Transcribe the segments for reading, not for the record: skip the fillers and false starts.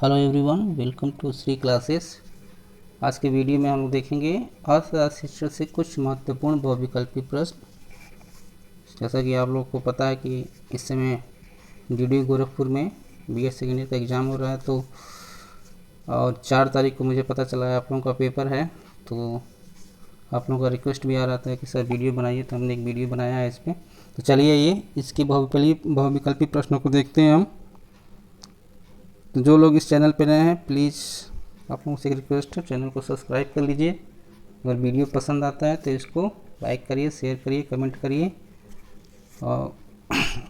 Hello everyone, welcome to Shri classes. आज के video में हम लोग देखेंगे अर्थशास्त्र से कुछ महत्वपूर्ण बहुविकल्पी प्रश्न। जैसा कि आप लोग को पता है कि इस समय DDU गोरखपुर में BEd सेकेंड ईयर का एग्ज़ाम हो रहा है, तो और 4 तारीख को मुझे पता चला है आप लोगों का पेपर है। तो आप लोगों का रिक्वेस्ट भी आ रहा था कि सर वीडियो बनाइए, तो हमने एक वीडियो बनाया है इस पर। तो चलिए ये इसके बहुविकल्पी प्रश्नों को देखते हैं हम। तो जो लोग इस चैनल पर नए हैं, प्लीज़ आप लोगों से एक रिक्वेस्ट है, चैनल को सब्सक्राइब कर लीजिए। अगर वीडियो पसंद आता है तो इसको लाइक करिए, शेयर करिए, कमेंट करिए और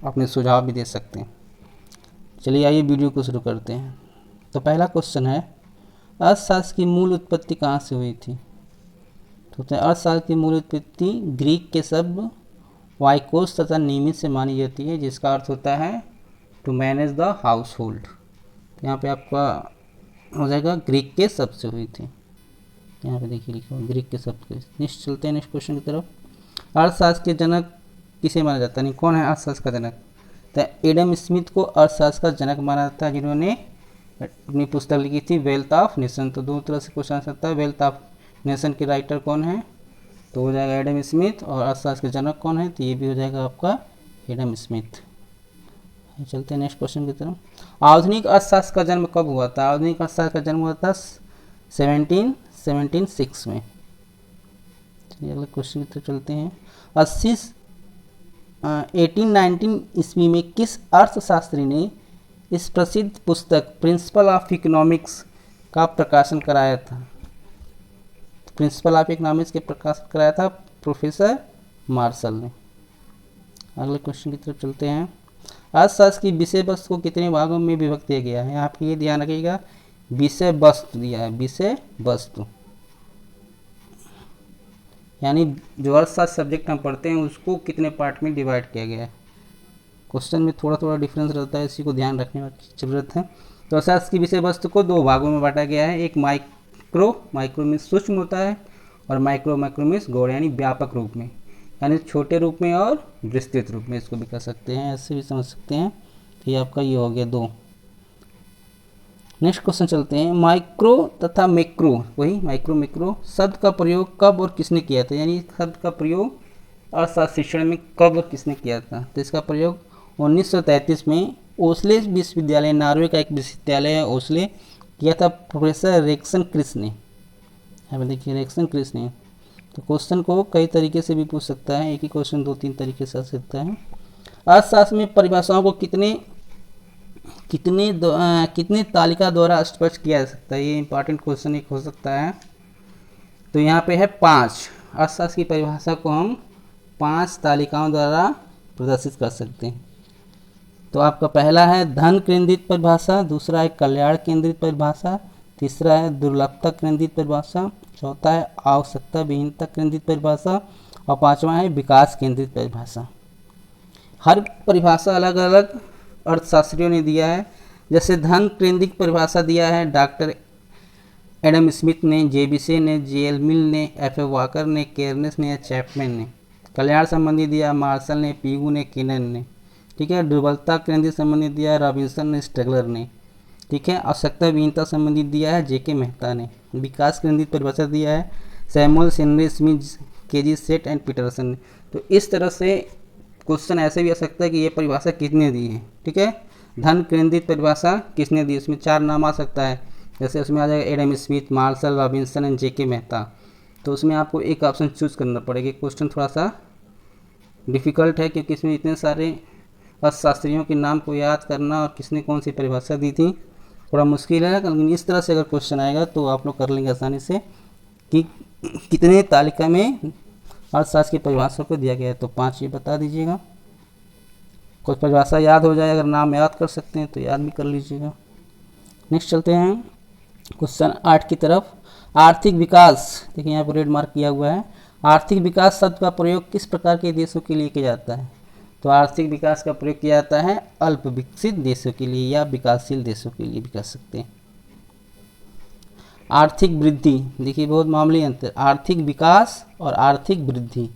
अपने सुझाव भी दे सकते हैं। चलिए आइए वीडियो को शुरू करते हैं। तो पहला क्वेश्चन है, अर्थशास्त्र की मूल उत्पत्ति कहाँ से हुई थी? तो अर्थशास्त्र की मूल उत्पत्ति ग्रीक के शब्द वाइकोस तथा निमित से मानी जाती है, जिसका अर्थ होता है to manage the household. यहाँ पे आपका हो जाएगा ग्रीक के शब्द से हुई थी। यहाँ पे देखिए लिखा हुआ ग्रीक के शब्द के। नेक्स्ट चलते हैं नेक्स्ट क्वेश्चन की तरफ। अर्थशास्त्र के जनक किसे माना जाता है? नहीं, कौन है अर्थशास्त्र का जनक? तो एडम स्मिथ को अर्थशास्त्र का जनक माना जाता है, जिन्होंने अपनी पुस्तक लिखी थी वेल्थ ऑफ नेशन। तो दो तरह से क्वेश्चन आ सकता है, वेल्थ ऑफ नेशन के राइटर कौन है? तो हो जाएगा एडम स्मिथ। और अर्थशास्त्र के जनक कौन है? तो ये भी हो जाएगा आपका एडम स्मिथ। चलते हैं नेक्स्ट क्वेश्चन की तरफ। आधुनिक अर्थशास्त्र का जन्म कब हुआ था? आधुनिक अर्थशास्त्र का जन्म हुआ था 1776 में। चलिए अगले क्वेश्चन की तरफ चलते हैं। 1819 ईस्वी में किस अर्थशास्त्री ने इस प्रसिद्ध पुस्तक प्रिंसिपल ऑफ इकोनॉमिक्स का प्रकाशन कराया था? प्रिंसिपल ऑफ इकोनॉमिक्स के प्रकाशन कराया था प्रोफेसर मार्शल ने। अगले क्वेश्चन की तरफ चलते हैं। अर्थशास्त्र की विषय वस्तु को कितने भागों में विभक्त किया गया है? आप ये ध्यान रखिएगा, विषय वस्तु दिया है, विषय वस्तु यानी जो अर्थशास्त्र सब्जेक्ट हम पढ़ते हैं उसको कितने पार्ट में डिवाइड किया गया है। क्वेश्चन में थोड़ा थोड़ा डिफरेंस रहता है, इसी को ध्यान रखने की जरूरत है। तो अर्थशास्त्र की विषय वस्तु को 2 भागों में बांटा गया है। एक माइक्रो में सूक्ष्म होता है, और माइक्रो में गौड़ यानी व्यापक रूप में, यानी छोटे रूप में और विस्तृत रूप में। इसको भी कर सकते हैं, ऐसे भी समझ सकते हैं कि आपका ये हो गया 2। नेक्स्ट क्वेश्चन चलते हैं। माइक्रो तथा मैक्रो, वही माइक्रो शब्द का प्रयोग कब और किसने किया था? यानी शब्द का प्रयोग अर्थशास्त्र शिक्षण में कब और किसने किया था? तो इसका प्रयोग 1933 में ओस्ले विश्वविद्यालय, नॉर्वे का एक विश्वविद्यालय है ओस्ले, किया था प्रोफेसर रेक्सन क्रिस ने। यहाँ देखिए रेक्सन क्रिस ने। तो क्वेश्चन को कई तरीके से भी पूछ सकता है, एक ही क्वेश्चन 2-3 तरीके से आ सकता है। अर्थशास्त्र में परिभाषाओं को कितने तालिका द्वारा स्पष्ट किया जा सकता है? ये इंपॉर्टेंट क्वेश्चन एक हो सकता है। तो यहाँ पे है 5। अर्थशास्त्र की परिभाषा को हम 5 तालिकाओं द्वारा प्रदर्शित कर सकते हैं। तो आपका पहला है धन केंद्रित परिभाषा, दूसरा है कल्याण केंद्रित परिभाषा, तीसरा है दुर्लभता केंद्रित परिभाषा, चौथा है आवश्यकता विहीनता केंद्रित परिभाषा, और 5वां है विकास केंद्रित परिभाषा। हर परिभाषा अलग अलग अर्थशास्त्रियों ने दिया है। जैसे धन केंद्रित परिभाषा दिया है डॉक्टर एडम स्मिथ ने, JB ने, JL मिल ने, F वॉकर ने, केर्नेस ने या चैपमैन ने। कल्याण संबंधी दिया मार्शल ने, पीगू ने, किनन ने। ठीक है। दुर्बलता केंद्रित संबंधी दिया रॉबिन्सन ने, स्ट्रगलर ने। ठीक है। आवश्यकता विहीनता संबंधित दिया है JK मेहता ने। विकास केंद्रित परिभाषा दिया है Samuel Henry Smith, KG Seth and Peterson ने। तो इस तरह से क्वेश्चन ऐसे भी आ सकता है कि ये परिभाषा किसने दी है। ठीक है। धन केंद्रित परिभाषा किसने दी? उसमें 4 नाम आ सकता है। जैसे उसमें आ जाएगा Adam Smith, Marshall, Robinson and JK Mehta. तो उसमें आपको एक ऑप्शन चूज करना पड़ेगा। क्वेश्चन थोड़ा सा डिफिकल्ट है, क्योंकि इसमें इतने सारे अर्थशास्त्रियों के नाम को याद करना और किसने कौन सी परिभाषा दी थी थोड़ा मुश्किल है। लेकिन इस तरह से अगर क्वेश्चन आएगा तो आप लोग कर लेंगे आसानी से कि कितने तालिका में अर्थशास्त्र की परिभाषा को दिया गया है। तो 5 ये बता दीजिएगा। कुछ परिभाषा याद हो जाए, अगर नाम याद कर सकते हैं तो याद भी कर लीजिएगा। नेक्स्ट चलते हैं क्वेश्चन 8 की तरफ। आर्थिक विकास, देखिए यहाँ पर रेड मार्क किया हुआ है। आर्थिक विकास शब्द का प्रयोग किस प्रकार के देशों के लिए किया जाता है? तो आर्थिक विकास का प्रयोग किया जाता है अल्प विकसित देशों के लिए या विकासशील देशों के लिए भी कर सकते हैं। आर्थिक वृद्धि, देखिए बहुत मामूली अंतर, आर्थिक विकास और आर्थिक वृद्धि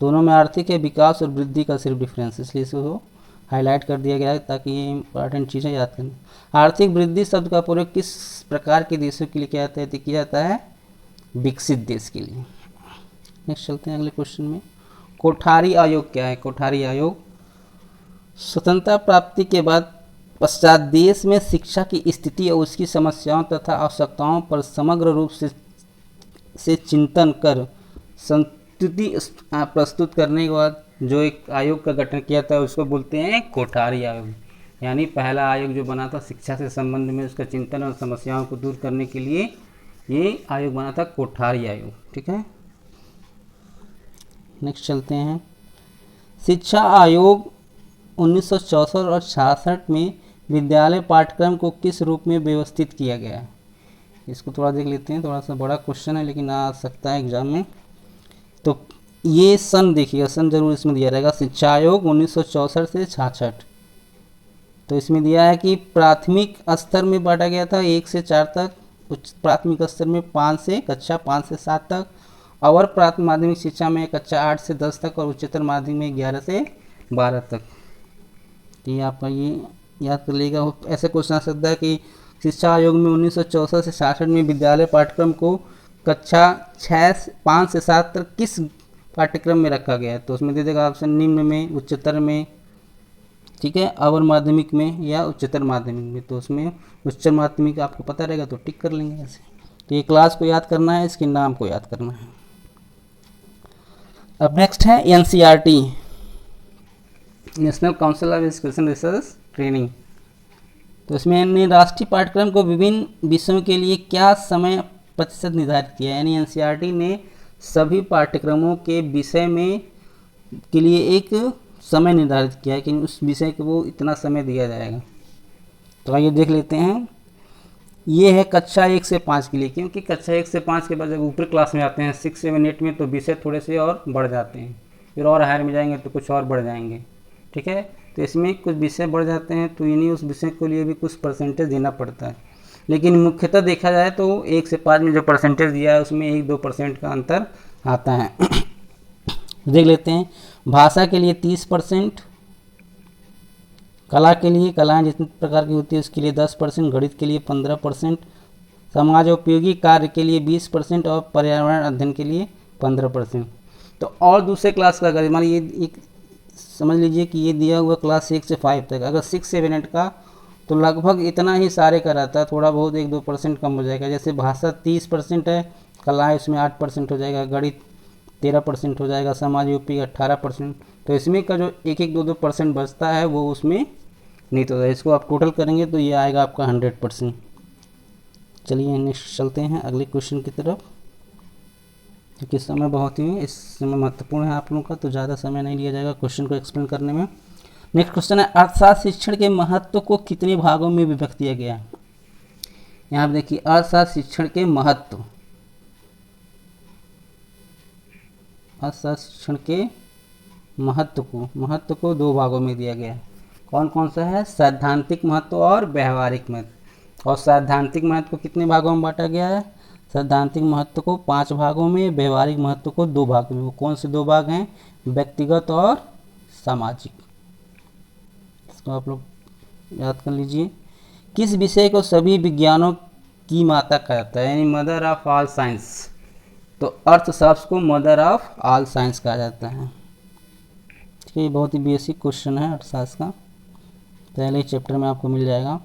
दोनों में आर्थिक है, विकास और वृद्धि का सिर्फ डिफरेंस, इसलिए इसको हाईलाइट कर दिया गया है ताकि ये इंपॉर्टेंट चीज़ें याद करें। आर्थिक वृद्धि शब्द का प्रयोग किस प्रकार के देशों के लिए किया जाता है? विकसित देश के लिए। नेक्स्ट चलते हैं अगले क्वेश्चन में। कोठारी आयोग क्या है? कोठारी आयोग स्वतंत्रता प्राप्ति के बाद पश्चात देश में शिक्षा की स्थिति और उसकी समस्याओं तथा आवश्यकताओं पर समग्र रूप से चिंतन कर संस्तुति प्रस्तुत करने के बाद जो एक आयोग का गठन किया था उसको बोलते हैं कोठारी आयोग। यानी पहला आयोग जो बना था शिक्षा से संबंध में उसका चिंतन और समस्याओं को दूर करने के लिए ये आयोग बना था, कोठारी आयोग। ठीक है, नेक्स्ट चलते हैं। शिक्षा आयोग 1964 और 66 में विद्यालय पाठ्यक्रम को किस रूप में व्यवस्थित किया गया है? इसको थोड़ा देख लेते हैं, थोड़ा सा बड़ा क्वेश्चन है लेकिन आ सकता है एग्जाम में। तो ये सन देखिएगा, सन जरूर इसमें दिया रहेगा। शिक्षा आयोग 1964 से 66। तो इसमें दिया है कि प्राथमिक स्तर में बांटा गया था 1 से 4 तक, उच्च प्राथमिक स्तर में 5 से कक्षा 5 से 7 तक, और प्राथमिक माध्यमिक शिक्षा में कक्षा 8 से 10 तक और उच्चतर माध्यमिक में 11 से 12 तक। तो ये आपका ये याद कर लीजिएगा। ऐसे क्वेश्चन आ सकता है कि शिक्षा आयोग में 1964 से 66 में विद्यालय पाठ्यक्रम को कक्षा 5 से 7 तक किस पाठ्यक्रम में रखा गया है? तो उसमें दे देगा ऑप्शन निम्न में, उच्चतर में, ठीक है, अवर माध्यमिक में या उच्चतर माध्यमिक में। तो उसमें उच्चतर माध्यमिक आपको पता रहेगा तो टिक कर लेंगे ऐसे। तो ये क्लास को याद करना है, इसके नाम को याद करना है। अब नेक्स्ट है NCERT, national council of education research training. तो इसमें राष्ट्रीय पाठ्यक्रम को विभिन्न विषयों के लिए क्या समय प्रतिशत निर्धारित किया है? यानी एनसीईआरटी ने सभी पाठ्यक्रमों के विषय में के लिए एक समय निर्धारित किया है कि उस विषय को वो इतना समय दिया जाएगा। तो आइए देख लेते हैं। ये है कक्षा 1 से 5 के लिए, क्योंकि कक्षा 1 से 5 के बाद जब ऊपर क्लास में आते हैं 6, 7, 8 में, तो विषय थोड़े से और बढ़ जाते हैं, फिर और हायर में जाएंगे तो कुछ और बढ़ जाएंगे। ठीक है, तो इसमें कुछ विषय बढ़ जाते हैं तो इन्हीं उस विषय के लिए भी कुछ परसेंटेज देना पड़ता है। लेकिन मुख्यतः देखा जाए तो 1 से 5 में जो परसेंटेज दिया है उसमें 1-2% का अंतर आता है। देख लेते हैं। भाषा के लिए 30%, कला के लिए, कलाएँ जितने प्रकार की होती है उसके लिए 10%, गणित के लिए 15%, समाज उपयोगी कार्य के लिए 20% और पर्यावरण अध्ययन के लिए 15%। तो और दूसरे क्लास का अगर मान ये एक समझ लीजिए कि ये दिया हुआ क्लास 1 से 5 तक, अगर 6 से 8 का तो लगभग इतना ही सारे का रहता है, थोड़ा बहुत 1-2% कम हो जाएगा। जैसे भाषा 30% है, कला इसमें 8% हो जाएगा, गणित 13% हो जाएगा, समाज यूपी 18%। तो इसमें का जो 1-2% बचता है वो उसमें नहीं तो इसको आप टोटल करेंगे तो ये आएगा आपका 100%। चलिए नेक्स्ट चलते हैं अगले क्वेश्चन की तरफ, क्योंकि समय बहुत ही इस समय महत्वपूर्ण है आप लोगों का, तो ज़्यादा समय नहीं लिया जाएगा क्वेश्चन को एक्सप्लेन करने में। नेक्स्ट क्वेश्चन है, अर्थशास्त्र शिक्षण के महत्व को कितने भागों में विभक्त किया गया है? यहाँ देखिए, अर्थशास्त्र शिक्षण के महत्व, अर्थशास्त्र शिक्षण के महत्व को 2 भागों में दिया गया है। कौन कौन सा है? सैद्धांतिक महत्व और व्यवहारिक महत्व। और सैद्धांतिक महत्व को कितने भागों में बांटा गया है? सैद्धांतिक महत्व को 5 भागों में, व्यवहारिक महत्व को 2 भागों में। वो कौन से 2 भाग हैं? व्यक्तिगत और सामाजिक। इसको आप लोग याद कर लीजिए। किस विषय को सभी विज्ञानों की माता कहा जाता है, यानी मदर ऑफ ऑल साइंस? तो अर्थशास्त्र को मदर ऑफ ऑल साइंस कहा जाता है। ठीक है, ये बहुत ही बेसिक क्वेश्चन है अर्थशास्त्र का, पहले चैप्टर में आपको मिल जाएगा।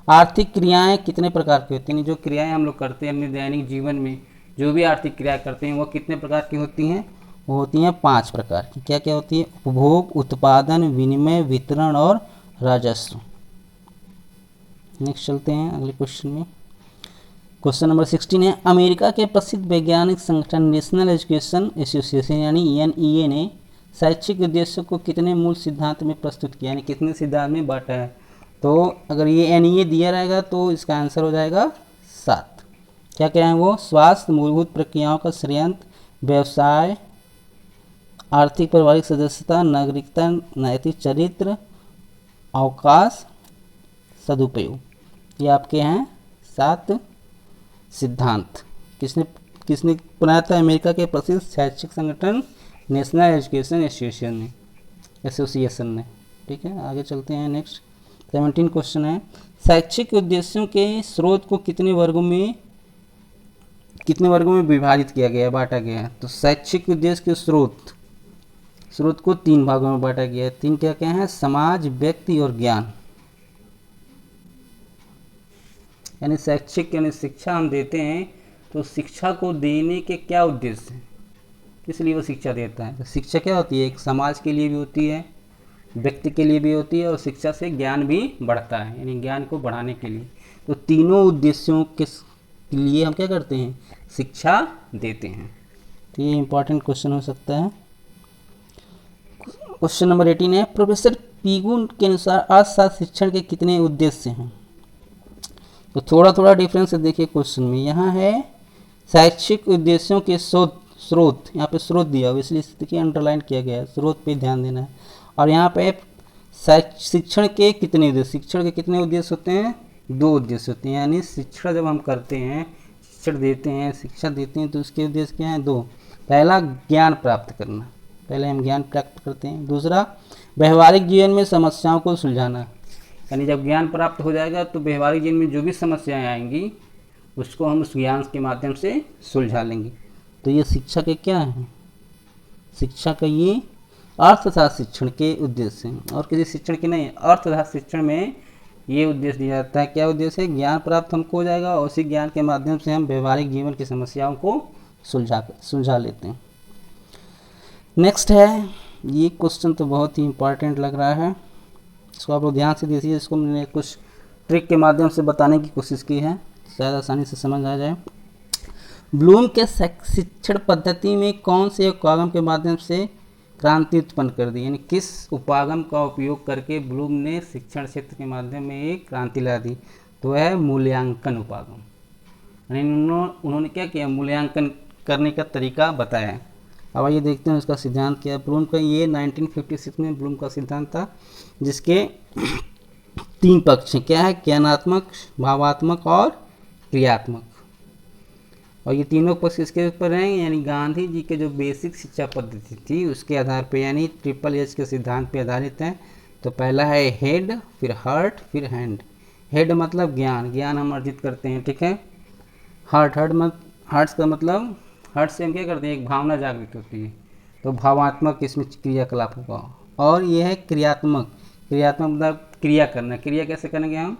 आर्थिक क्रियाएं कितने प्रकार की होती हैं? जो क्रियाएं हम लोग करते हैं अपने दैनिक जीवन में, जो भी आर्थिक क्रिया करते हैं वो कितने प्रकार की होती हैं? वो होती हैं 5 प्रकार की। क्या क्या होती है? उपभोग, उत्पादन, विनिमय, वितरण और राजस्व। नेक्स्ट चलते हैं अगले क्वेश्चन में। क्वेश्चन नंबर 16 है, अमेरिका के प्रसिद्ध वैज्ञानिक संगठन नेशनल एजुकेशन एसोसिएशन यानी एनईए ने शैक्षिक उद्देश्यों को कितने मूल सिद्धांत में प्रस्तुत किया, यानी कितने सिद्धांत में बांटा है? तो अगर ये एनईए दिया रहेगा तो इसका आंसर हो जाएगा 7। क्या क्या है वो? स्वास्थ्य, मूलभूत प्रक्रियाओं का श्रेयंत, व्यवसाय, आर्थिक पारिवारिक सदस्यता, नागरिकता, नैतिक चरित्र, अवकाश, सदुपयोग। ये आपके हैं 7 सिद्धांत। किसने बनाया था? अमेरिका के प्रसिद्ध शैक्षिक संगठन नेशनल एजुकेशन एसोसिएशन ने। ठीक है, आगे चलते हैं। नेक्स्ट 17 क्वेश्चन है, शैक्षिक उद्देश्यों के स्रोत को कितने वर्गों में विभाजित किया गया है, बांटा गया है? तो शैक्षिक उद्देश्य के स्रोत को 3 भागों में बांटा गया है। 3 क्या क्या हैं? समाज, व्यक्ति और ज्ञान। यानी शैक्षिक यानी शिक्षा हम देते हैं, तो शिक्षा को देने के क्या उद्देश्य हैं, किस लिए वो शिक्षा देता है? तो शिक्षा क्या होती है? एक समाज के लिए भी होती है, व्यक्ति के लिए भी होती है, और शिक्षा से ज्ञान भी बढ़ता है, यानी ज्ञान को बढ़ाने के लिए। तो तीनों उद्देश्यों के लिए हम क्या करते हैं? शिक्षा देते हैं। तो ये इंपॉर्टेंट क्वेश्चन हो सकता है। क्वेश्चन नंबर 18 है, प्रोफेसर पीगू के अनुसार अर्थशास्त्र शिक्षण के कितने उद्देश्य हैं? तो थोड़ा थोड़ा डिफरेंस है, देखिए क्वेश्चन में। यहाँ है शैक्षिक उद्देश्यों के स्रोत, यहाँ पे स्रोत दिया हुआ, इसलिए देखिए अंडरलाइन किया गया है, स्रोत पे ध्यान देना है। और यहाँ पे शिक्षण के कितने उद्देश्य, शिक्षण के कितने उद्देश्य होते हैं? 2 उद्देश्य होते हैं। यानी शिक्षा जब हम करते हैं, शिक्षण देते हैं, शिक्षा देते हैं, तो उसके उद्देश्य क्या हैं? 2। पहला ज्ञान प्राप्त करना, पहले हम ज्ञान प्राप्त करते हैं। दूसरा व्यवहारिक जीवन में समस्याओं को सुलझाना, यानी जब ज्ञान प्राप्त हो जाएगा तो व्यवहारिक जीवन में जो भी समस्याएं आएंगी उसको हम उस ज्ञान के माध्यम से सुलझा लेंगे। तो ये शिक्षा के क्या हैं? शिक्षा का ये अर्थशास्त्र शिक्षण के उद्देश्य हैं, और किसी शिक्षण के नहीं। अर्थशास्त्र शिक्षण में ये उद्देश्य दिया जाता है, क्या उद्देश्य है? ज्ञान प्राप्त हमको हो जाएगा, और उसी ज्ञान के माध्यम से हम व्यवहारिक जीवन की समस्याओं को सुलझा लेते हैं। नेक्स्ट है, ये क्वेश्चन तो बहुत ही इंपॉर्टेंट लग रहा है, इसको आप लोग ध्यान से देखिए। इसको मैंने कुछ ट्रिक के माध्यम से बताने की कोशिश की है, शायद आसानी से समझ आ जाए। ब्लूम के शिक्षण पद्धति में कौन से उपागम के माध्यम से क्रांति उत्पन्न कर दी? यानी किस उपागम का उपयोग करके ब्लूम ने शिक्षण क्षेत्र के माध्यम में एक क्रांति ला दी? तो है मूल्यांकन उपागम। यानी उन्होंने क्या किया? मूल्यांकन करने का तरीका बताया। अब आइए देखते हैं उसका सिद्धांत क्या है। ब्लूम का ये 1956 में ब्लूम का सिद्धांत था, जिसके 3 पक्ष क्या है? ज्ञानात्मक, भावात्मक और क्रियात्मक। और ये तीनों पक्ष इसके ऊपर हैं, यानी गांधी जी के जो बेसिक शिक्षा पद्धति थी उसके आधार पे, यानी HHH के सिद्धांत पे आधारित है। तो पहला है हेड, फिर हार्ट, फिर हैंड। हेड मतलब ज्ञान, ज्ञान हम अर्जित करते हैं, ठीक है। हार्ट का मतलब, हार्ट से हम क्या करते हैं? एक भावना जागृत होती है, तो भावात्मक इसमें क्रियाकलाप होगा। और ये है क्रियात्मक मतलब क्रिया करना। क्रिया कैसे करेंगे हम?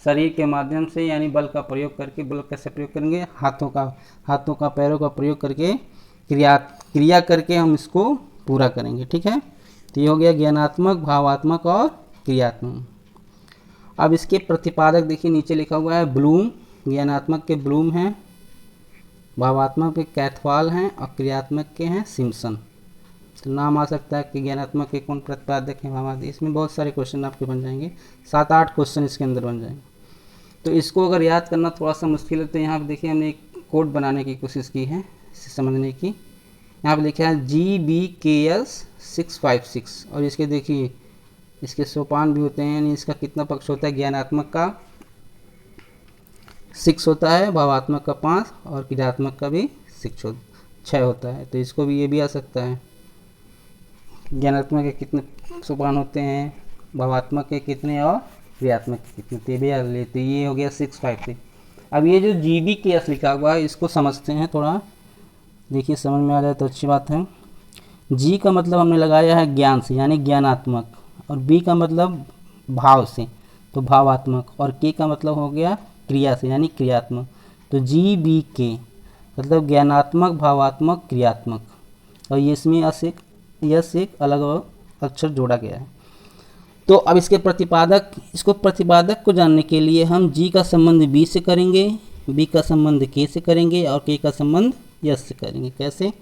शरीर के माध्यम से, यानी बल का प्रयोग करके। बल कैसे प्रयोग करेंगे? हाथों का पैरों का प्रयोग करके क्रिया करके हम इसको पूरा करेंगे, ठीक है। तो ये हो गया ज्ञानात्मक, भावात्मक और क्रियात्मक। अब इसके प्रतिपादक देखिए नीचे लिखा हुआ है ब्लूम। ज्ञानात्मक के ब्लूम हैं, भावात्मक के कैथवाल हैं, और क्रियात्मक के हैं सिम्पसन। तो नाम आ सकता है कि ज्ञानात्मक के कौन प्रतिपादक हैं, भावात्मक। इसमें बहुत सारे क्वेश्चन आपके बन जाएंगे, 7-8 क्वेश्चन इसके अंदर बन जाएंगे। तो इसको अगर याद करना थोड़ा सा मुश्किल है, तो यहाँ पे देखिए हमने एक कोड बनाने की कोशिश की है इसे समझने की। यहाँ पे लिखा है GBKS 656, और इसके देखिए इसके सोपान भी होते हैं, यानी इसका कितना पक्ष होता है? ज्ञानात्मक का 6 होता है, भावात्मक का 5 और क्रियात्मक का भी 6 होता है। तो इसको भी ये भी आ सकता है, ज्ञानात्मक के कितने सोपान होते हैं, भावात्मक के कितने और क्रियात्मक के कितने, ते भी लेते। ये हो गया 656। अब ये जो GBKS लिखा हुआ है इसको समझते हैं थोड़ा, देखिए समझ में आ जाए तो अच्छी बात है। G का मतलब हमने लगाया है ज्ञान से, यानी ज्ञानात्मक, और B का मतलब भाव से, तो भावात्मक, और K का मतलब हो गया क्रिया से, यानी क्रियात्मक। तो GBK मतलब ज्ञानात्मक, भावात्मक, क्रियात्मक, और ये इसमें यस एक अलग अक्षर जोड़ा गया है। तो अब इसके प्रतिपादक को जानने के लिए हम G का संबंध B से करेंगे, B का संबंध K से करेंगे, और K का संबंध यस से करेंगे। कैसे?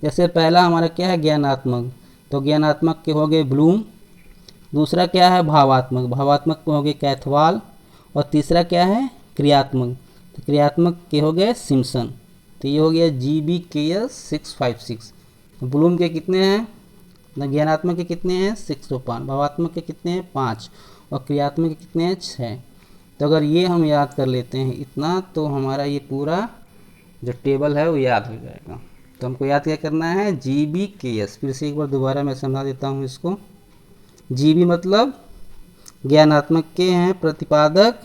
जैसे पहला हमारा क्या है? ज्ञानात्मक, तो ज्ञानात्मक के हो गए ब्लूम। दूसरा क्या है? भावात्मक के हो गए कैथवाल, और तीसरा क्या है? क्रियात्मक, तो क्रियात्मक के हो गए सिम्पसन। तो ये हो गया GBKS 656। तो ब्लूम के कितने हैं? ज्ञानात्मक के कितने हैं? 605, भावात्मक के कितने हैं? 5, और क्रियात्मक के कितने हैं? 6। तो अगर ये हम याद कर लेते हैं इतना, तो हमारा ये पूरा जो टेबल है वो याद हो जाएगा। तो हमको याद क्या करना है? GBKS। फिर से एक बार दोबारा मैं समझा देता हूँ इसको। जीबी मतलब ज्ञानात्मक के हैं प्रतिपादक,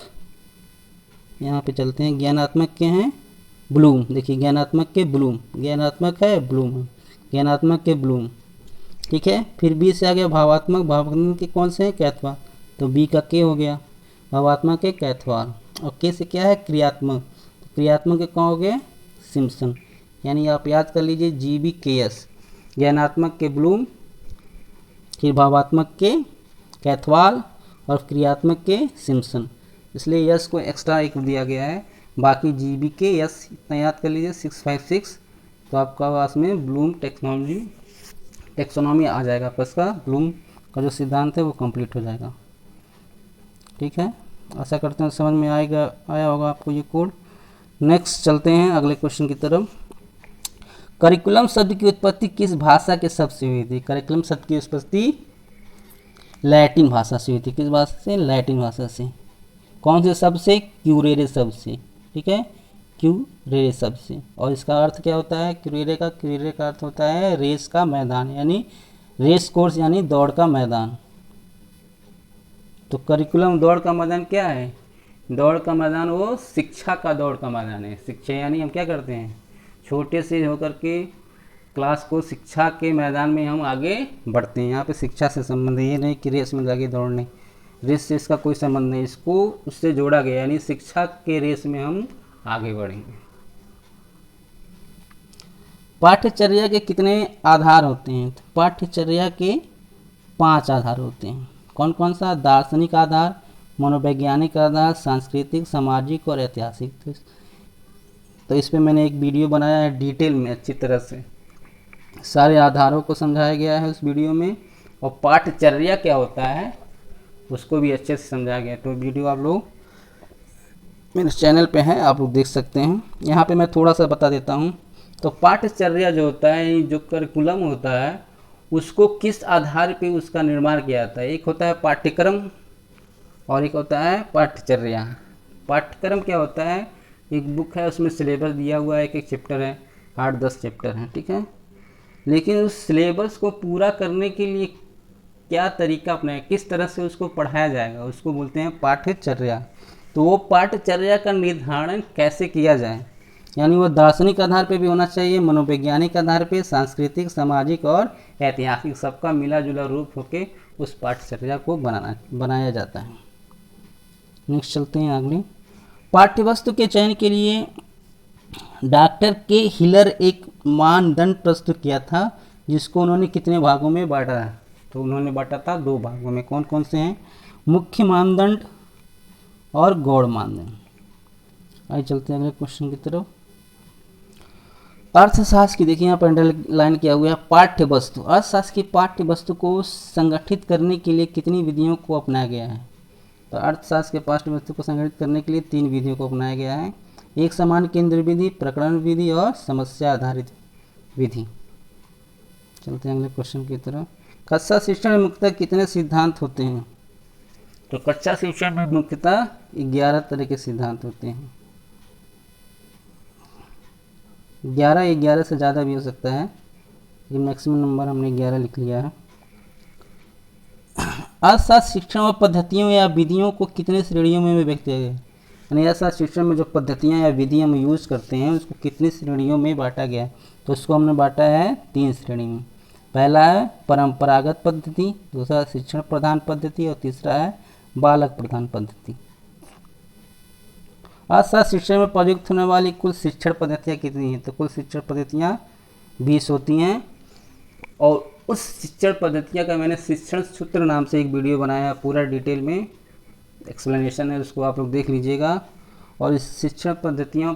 यहाँ पे चलते हैं, ज्ञानात्मक के हैं ब्लूम। देखिए ज्ञानात्मक के ब्लूम, ज्ञानात्मक है ब्लूम है, ज्ञानात्मक के ब्लूम। ठीक है, फिर बी से आ गया भावात्मक, भावात्मक के कौन से हैं कैथवाल, तो बी का के हो गया, भावात्मक के कैथवाल। और के से क्या है क्रियात्मक, तो क्रियात्मक के कौन हो गए सिम्पसन। यानी आप याद कर लीजिए जी बी के एस, ज्ञानात्मक के ब्लूम, फिर भावात्मक के कैथवाल और क्रियात्मक के सिम्पसन। इसलिए यस को एक्स्ट्रा एक दिया गया है, बाकी जी बी के यस इतना याद कर लीजिए 656। तो आपका पास में ब्लूम टेक्सोनॉमी आ जाएगा, आपका इसका ब्लूम का जो सिद्धांत है वो कंप्लीट हो जाएगा। ठीक है, आशा करते हैं समझ में आया होगा आपको ये कोड। नेक्स्ट चलते हैं अगले क्वेश्चन की तरफ। करिकुलम शब्द की उत्पत्ति किस भाषा के शब्द से हुई थी? करिकुलम शब्द की उत्पत्ति लैटिन भाषा से हुई थी। किस भाषा से? लैटिन भाषा से। कौन से शब्द से? क्यूरेरे शब्द से। ठीक है, क्यूरेरे शब्द से। और इसका अर्थ क्या होता है क्यूरेरे का अर्थ होता है रेस का मैदान, यानी रेस कोर्स यानी दौड़ का मैदान। तो करिकुलम दौड़ का मैदान क्या है? दौड़ का मैदान वो शिक्षा का दौड़ का मैदान है। शिक्षा यानी हम क्या करते हैं, छोटे से होकर के क्लास को शिक्षा के मैदान में हम आगे बढ़ते हैं। यहाँ पे शिक्षा से संबंध है, ये नहीं कि रेस में जाके दौड़ने, रेस से इसका कोई संबंध नहीं, इसको उससे जोड़ा गया, यानी शिक्षा के रेस में हम आगे बढ़ेंगे। पाठ्यचर्या के कितने आधार होते हैं? तो पाठ्यचर्या के 5 आधार होते हैं। कौन कौन सा? दार्शनिक आधार, मनोवैज्ञानिक आधार, सांस्कृतिक, सामाजिक और ऐतिहासिक। तो इस पर मैंने एक वीडियो बनाया है डिटेल में, अच्छी तरह से सारे आधारों को समझाया गया है उस वीडियो में। और पाठ्यचर्या क्या होता है उसको भी अच्छे से समझाया गया। तो वीडियो आप लोग मेरे चैनल पे है, आप लोग देख सकते हैं। यहाँ पे मैं थोड़ा सा बता देता हूँ। तो पाठ्यचर्या जो होता है, जो करिकुलम होता है, उसको किस आधार पे उसका निर्माण किया जाता है? एक होता है पाठ्यक्रम और एक होता है पाठ्यचर्या। पाठ्यक्रम क्या होता है? एक बुक है, उसमें सिलेबस दिया हुआ है, एक चैप्टर है, 8-10 चैप्टर हैं। ठीक है, लेकिन उस सिलेबस को पूरा करने के लिए क्या तरीका अपनाएं, किस तरह से उसको पढ़ाया जाएगा, उसको बोलते हैं पाठ्यचर्या। तो वो पाठ्यचर्या का निर्धारण कैसे किया जाए, यानी वो दार्शनिक आधार पे भी होना चाहिए, मनोवैज्ञानिक आधार पे, सांस्कृतिक, सामाजिक और ऐतिहासिक, सबका मिला जुला रूप होके उस पाठ्यचर्या को बनाया जाता है। नेक्स्ट चलते हैं अगले। पाठ्यवस्तु के चयन के लिए डॉक्टर के हिलर एक मानदंड प्रस्तुत किया था, जिसको उन्होंने कितने भागों में बांटा है? तो उन्होंने बांटा था 2 भागों में। कौन कौन से हैं? मुख्य मानदंड और गौड़ मानदंड। आइए चलते हैं अगले क्वेश्चन की तरफ। अर्थशास्त्र की देखिए यहाँ पर अंडरलाइन किया हुआ है पाठ्य वस्तु। अर्थशास्त्र की पाठ्य वस्तु को संगठित करने के लिए कितनी विधियों को अपनाया गया है? तो अर्थशास्त्र के पाठ्य वस्तु को संगठित करने के लिए 3 विधियों को अपनाया गया है। एक समान केंद्र विधि, प्रकरण विधि और समस्या आधारित विधि। चलते हैं अगले क्वेश्चन की तरफ। कक्षा शिक्षण में मुख्यतः कितने सिद्धांत होते हैं? तो कक्षा शिक्षण में मुख्यतः 11 तरह के सिद्धांत होते हैं। 11 से ज़्यादा भी हो सकता है, लेकिन मैक्सिमम नंबर हमने 11 लिख लिया है। अर्थशास्त्र शिक्षण और पद्धतियों या विधियों को कितने श्रेणियों में व्यक्त किया गया है? यानी अर्थशास्त्र शिक्षण में जो पद्धतियाँ या विधि हम यूज़ करते हैं उसको कितनी श्रेणियों में बांटा गया है? तो उसको हमने बांटा है 3 श्रेणी में। पहला है परंपरागत पद्धति, दूसरा शिक्षण प्रधान पद्धति और तीसरा है बालक प्रधान पद्धति। अर्थशास्त्र शिक्षण में प्रयुक्त होने वाली कुल शिक्षण पद्धतियाँ कितनी हैं? तो कुल शिक्षण पद्धतियाँ 20 होती हैं। और उस शिक्षण पद्धतियाँ का मैंने शिक्षण सूत्र नाम से एक वीडियो बनाया है, पूरा डिटेल में एक्सप्लेनेशन है, उसको आप लोग देख लीजिएगा। और इस शिक्षण पद्धतियों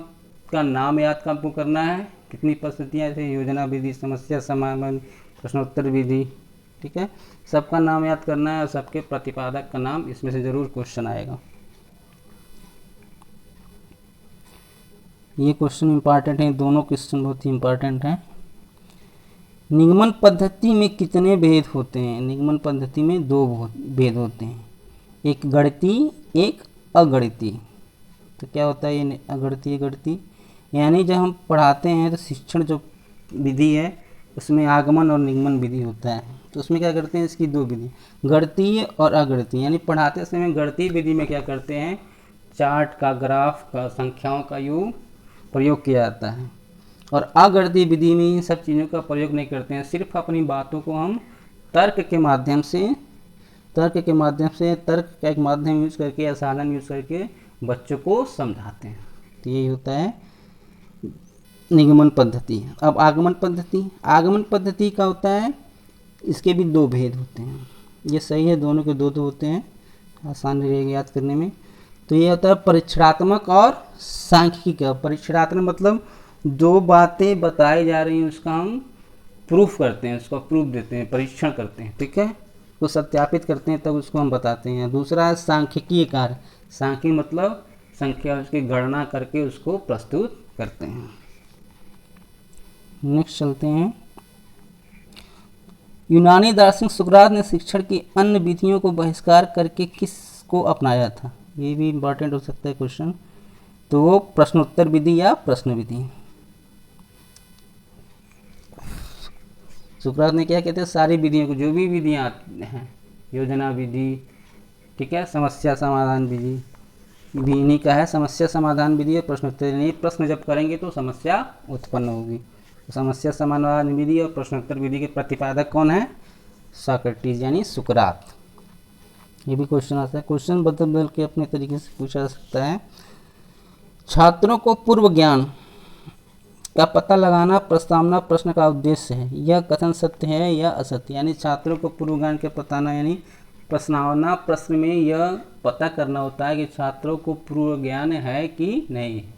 का नाम याद आपको करना है। कितनी पद्धतियाँ जैसे योजना विधि, समस्या समाधान, प्रश्नोत्तर विधि। ठीक है, सबका नाम याद करना है और सबके प्रतिपादक का नाम इसमें से ज़रूर क्वेश्चन आएगा। ये क्वेश्चन इंपॉर्टेंट है, दोनों क्वेश्चन बहुत ही इंपॉर्टेंट हैं। निगमन पद्धति में कितने भेद होते हैं? निगमन पद्धति में 2 भेद होते हैं, एक गणितीय, एक अगणितीय। तो क्या होता है ये अगणितीय गणितीय? यानी जब हम पढ़ाते हैं तो शिक्षण जो विधि है उसमें आगमन और निगमन विधि होता है। तो उसमें क्या करते हैं, इसकी दो विधि, गणितीय और अगणितीय। यानी पढ़ाते समय गणितीय विधि में क्या करते हैं, चार्ट का, ग्राफ का, संख्याओं का यूँ प्रयोग किया जाता है, और अगणितीय विधि में इन सब चीज़ों का प्रयोग नहीं करते हैं। सिर्फ अपनी बातों को हम तर्क के माध्यम से तर्क का एक माध्यम यूज करके या साधन यूज करके बच्चों को समझाते हैं। तो यही होता है निगमन पद्धति। अब आगमन पद्धति का होता है, इसके भी दो भेद होते हैं। ये सही है, दोनों के दो होते हैं, आसान रहेगा याद करने में। तो ये होता है परीक्षणात्मक और सांख्यिकी। परीक्षणात्मक मतलब जो बातें बताई जा रही हैं उसका हम प्रूफ करते हैं, उसका प्रूफ देते हैं, परीक्षण करते हैं, ठीक है, तो सत्यापित करते हैं, तब उसको हम बताते हैं। दूसरा है सांख्यिकीय कार्य। सांख्यिकी मतलब संख्या, उसकी गणना करके उसको प्रस्तुत करते हैं। नेक्स्ट चलते हैं। यूनानी दार्शनिक सुकरात ने शिक्षण की अन्य विधियों को बहिष्कार करके किसको अपनाया था? ये भी इम्पोर्टेंट हो सकता है क्वेश्चन। तो वो प्रश्नोत्तर विधि या प्रश्न विधि। सुकरात ने क्या कहते हैं, सारी विधियों को, जो भी विधियाँ हैं, योजना विधि, ठीक है, समस्या समाधान विधि भी इन्हीं का है। समस्या समाधान विधि और प्रश्नोत्तर। नहीं, प्रश्न जब करेंगे तो समस्या उत्पन्न होगी। तो समस्या समाधान विधि और प्रश्नोत्तर विधि के प्रतिपादक कौन है? सोक्रेटिस यानी सुकरात। ये भी क्वेश्चन आता है, क्वेश्चन बदल बदल के अपने तरीके से पूछा जा सकता है। छात्रों को पूर्व ज्ञान का पता लगाना प्रस्तावना प्रश्न का उद्देश्य है। यह कथन सत्य है या असत्य? यानी छात्रों को पूर्व ज्ञान के बताना, यानी प्रस्तावना प्रश्न में यह पता करना होता है कि छात्रों को पूर्व ज्ञान है कि नहीं है।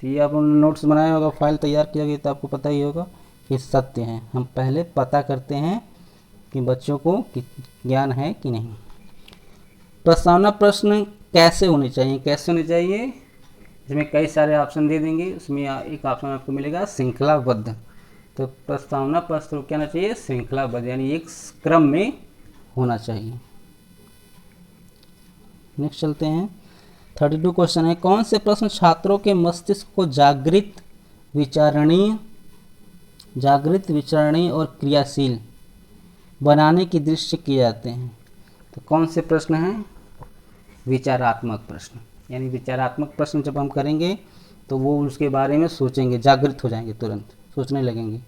तो ये आप नोट्स बनाए होगा, फाइल तैयार किया गया, तो आपको पता ही होगा कि सत्य है। हम पहले पता करते हैं कि बच्चों को ज्ञान है कि नहीं। प्रस्तावना प्रश्न कैसे होने चाहिए? इसमें कई सारे ऑप्शन दे देंगे, उसमें एक ऑप्शन आपको मिलेगा श्रृंखलाबद्ध। तो प्रस्तावना प्रश्न क्या होना चाहिए? श्रृंखलाबद्ध, यानी एक क्रम में होना चाहिए। नेक्स्ट चलते हैं। 32 क्वेश्चन है, कौन से प्रश्न छात्रों के मस्तिष्क को जागृत, विचारणीय और क्रियाशील बनाने की दृष्टि किए जाते हैं? तो कौन से प्रश्न हैं? विचारात्मक प्रश्न। यानी विचारात्मक प्रश्न जब हम करेंगे तो वो उसके बारे में सोचेंगे, जागृत हो जाएंगे, तुरंत सोचने लगेंगे,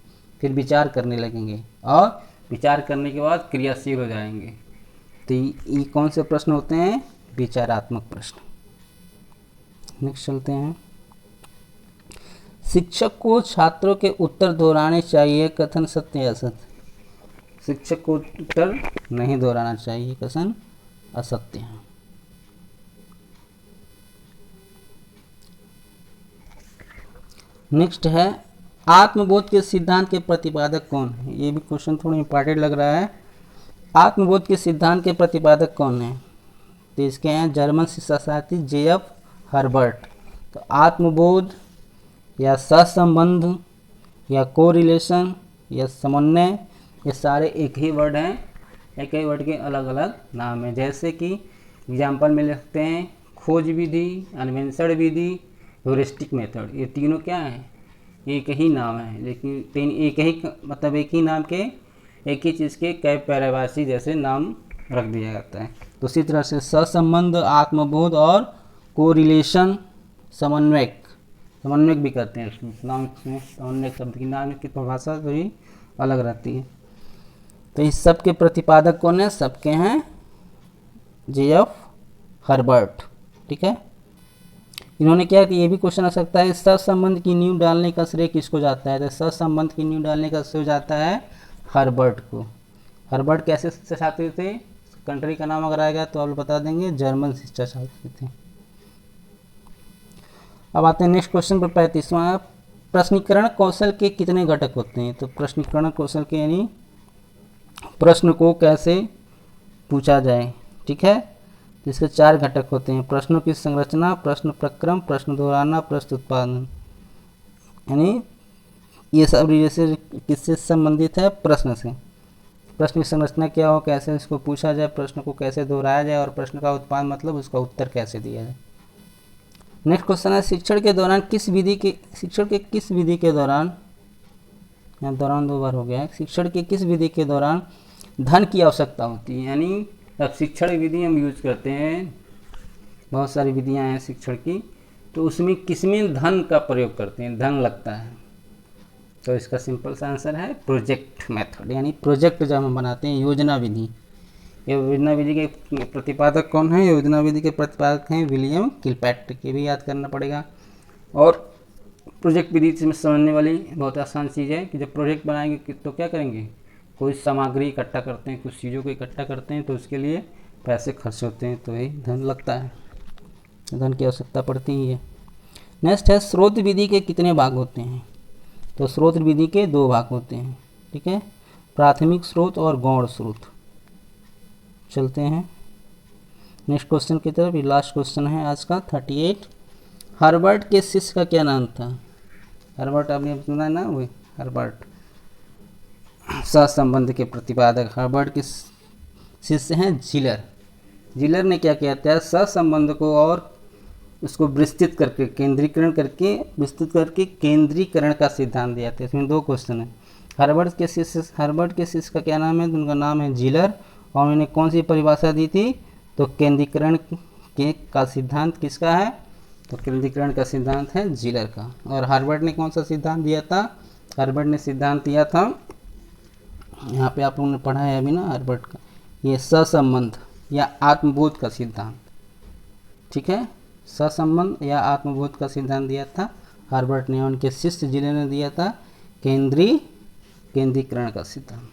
फिर विचार करने लगेंगे, और विचार करने के बाद क्रियाशील हो जाएंगे। तो ये कौन से प्रश्न होते हैं? विचारात्मक प्रश्न। नेक्स्ट चलते हैं। शिक्षक को छात्रों के उत्तर दोहराने चाहिए, कथन सत्य या असत्य? शिक्षक को उत्तर नहीं दोहराना चाहिए, कथन असत्य है। नेक्स्ट है, आत्मबोध के सिद्धांत के प्रतिपादक कौन है? ये भी क्वेश्चन थोड़ा इंपॉर्टेंट लग रहा है। आत्मबोध के सिद्धांत के प्रतिपादक कौन है? तो इसके हैं जर्मन शिक्षाशास्त्री जेएफ हर्बर्ट। तो आत्मबोध या सहसंबंध या कोरिलेशन या समन्वय, ये सारे एक ही वर्ड हैं, एक ही वर्ड के अलग अलग नाम हैं। जैसे कि एग्जाम्पल में लिखते हैं खोज विधि, अन्वेषण विधि, ह्यूरिस्टिक मेथड। ये तीनों क्या हैं? एक ही नाम है, लेकिन एक ही नाम के एक ही चीज़ के कई पर्यायवाची जैसे नाम रख दिया जाता है। तो उसी तरह से सहसंबंध, आत्मबोध और कोरिलेशन, समन्वयक भी करते हैं। नाम में समन्वयक शब्द की नाम की परिभाषा थोड़ी अलग रहती है। तो इस सब के प्रतिपादक कौन है? सबके हैं जेएफ हर्बर्ट, ठीक है। इन्होंने क्या कि ये भी क्वेश्चन आ सकता है, सहसंबंध की नींव डालने का श्रेय किसको जाता है? तो सहसंबंध की नींव डालने का श्रेय जाता है हर्बर्ट को। हर्बर्ट कैसे शिक्षाशास्त्री थे? कंट्री का नाम अगर आएगा तो आप बता देंगे, जर्मन शिक्षाशास्त्री थे। अब आते हैं नेक्स्ट क्वेश्चन पर, 35वां। प्रश्नीकरण कौशल के कितने घटक होते हैं? तो प्रश्नीकरण कौशल के यानी प्रश्न को कैसे पूछा जाए, ठीक है। तो इसके 4 घटक होते हैं। प्रश्नों की संरचना, प्रश्न प्रक्रम, प्रश्न दोहराना, प्रश्न उत्पादन। यानी ये सब जैसे किससे संबंधित है? प्रश्न से। प्रश्न की संरचना क्या हो, कैसे इसको पूछा जाए, प्रश्न को कैसे दोहराया जाए, और प्रश्न का उत्पादन मतलब उसका उत्तर कैसे दिया जाए। नेक्स्ट क्वेश्चन है, शिक्षण के किस विधि के दौरान यहाँ दौरान 2 बार हो गया है। शिक्षण की किस विधि के दौरान धन की आवश्यकता होती है, यानी अब शिक्षण विधि हम यूज करते हैं, बहुत सारी विधियां हैं शिक्षण की, तो उसमें किसमें धन का प्रयोग करते हैं, धन लगता है। तो इसका सिंपल सा आंसर है प्रोजेक्ट मेथड, यानी प्रोजेक्ट जब हम बनाते हैं, योजना विधि। योजना विधि के प्रतिपादक कौन है? योजना विधि के प्रतिपादक हैं विलियम किलपैट्रिक, ये भी याद करना पड़ेगा। और प्रोजेक्ट विधि से समझने वाली बहुत आसान चीज़ है कि जब प्रोजेक्ट बनाएंगे तो क्या करेंगे, कोई सामग्री इकट्ठा करते हैं, कुछ चीज़ों को इकट्ठा करते हैं, तो उसके लिए पैसे खर्च होते हैं, तो यही धन लगता है, धन की आवश्यकता पड़ती ही है। नेक्स्ट है स्रोत विधि के कितने भाग होते हैं? तो स्रोत विधि के 2 भाग होते हैं, ठीक है, प्राथमिक स्रोत और गौण स्रोत। चलते हैं नेक्स्ट क्वेश्चन की तरफ। ये लास्ट क्वेश्चन है आज का 38। हर्बर्ट के शिष्य का क्या नाम था? हर्बर्ट आपने सुना है ना, वही हर्बर्ट, सहसंबंध के प्रतिपादक हर्बर्ट के शिष्य हैं जिलर। जिलर ने क्या किया था, सहसंबंध को और उसको विस्तृत करके विस्तृत करके केंद्रीकरण का सिद्धांत दिया था। इसमें 2 क्वेश्चन है। हर्बर्ट के शिष्य का क्या नाम है? उनका नाम है जिलर, और उन्होंने कौन सी परिभाषा दी थी? तो केंद्रीकरण के का सिद्धांत किसका है? तो केंद्रीकरण का सिद्धांत है जिलर का। और हर्बर्ट ने कौन सा सिद्धांत दिया था? हर्बर्ट ने सिद्धांत दिया था, यहाँ पे आप लोगों ने पढ़ा है अभी ना, हर्बर्ट का ये सहसंबंध या आत्मबोध का सिद्धांत, ठीक है, सहसंबंध या आत्मबोध का सिद्धांत दिया था हर्बर्ट ने। उनके शिष्य जिले ने दिया था केंद्रीकरण का सिद्धांत।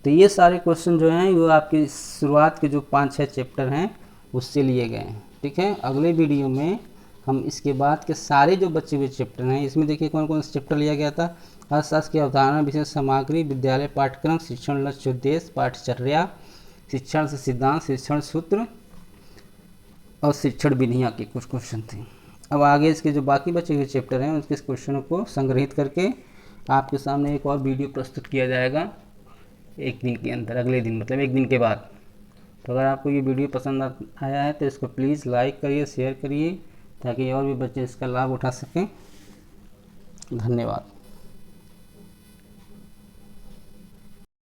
तो ये सारे क्वेश्चन जो हैं वो आपकी शुरुआत के जो 5-6 चैप्टर हैं उससे लिए गए हैं, ठीक है। अगले वीडियो में हम इसके बाद के सारे जो बचे हुए चैप्टर हैं, इसमें देखिए कौन कौन सा चैप्टर लिया गया था। अर्थशास्त्र की अवधारणा, विशेष सामग्री, विद्यालय पाठ्यक्रम, शिक्षण लक्ष्य उद्देश्य, पाठचर्या, शिक्षण से सिद्धांत, शिक्षण सूत्र और शिक्षण विधियाँ के कुछ क्वेश्चन थे। अब आगे इसके जो बाकी बचे हुए चैप्टर हैं उसके क्वेश्चनों को संग्रहित करके आपके सामने एक और वीडियो प्रस्तुत किया जाएगा 1 दिन के अंदर, अगले दिन मतलब 1 दिन के बाद। तो अगर आपको ये वीडियो पसंद आया है तो इसको प्लीज़ लाइक करिए, शेयर करिए, ताकि और भी बच्चे इसका लाभ उठा सकें। धन्यवाद।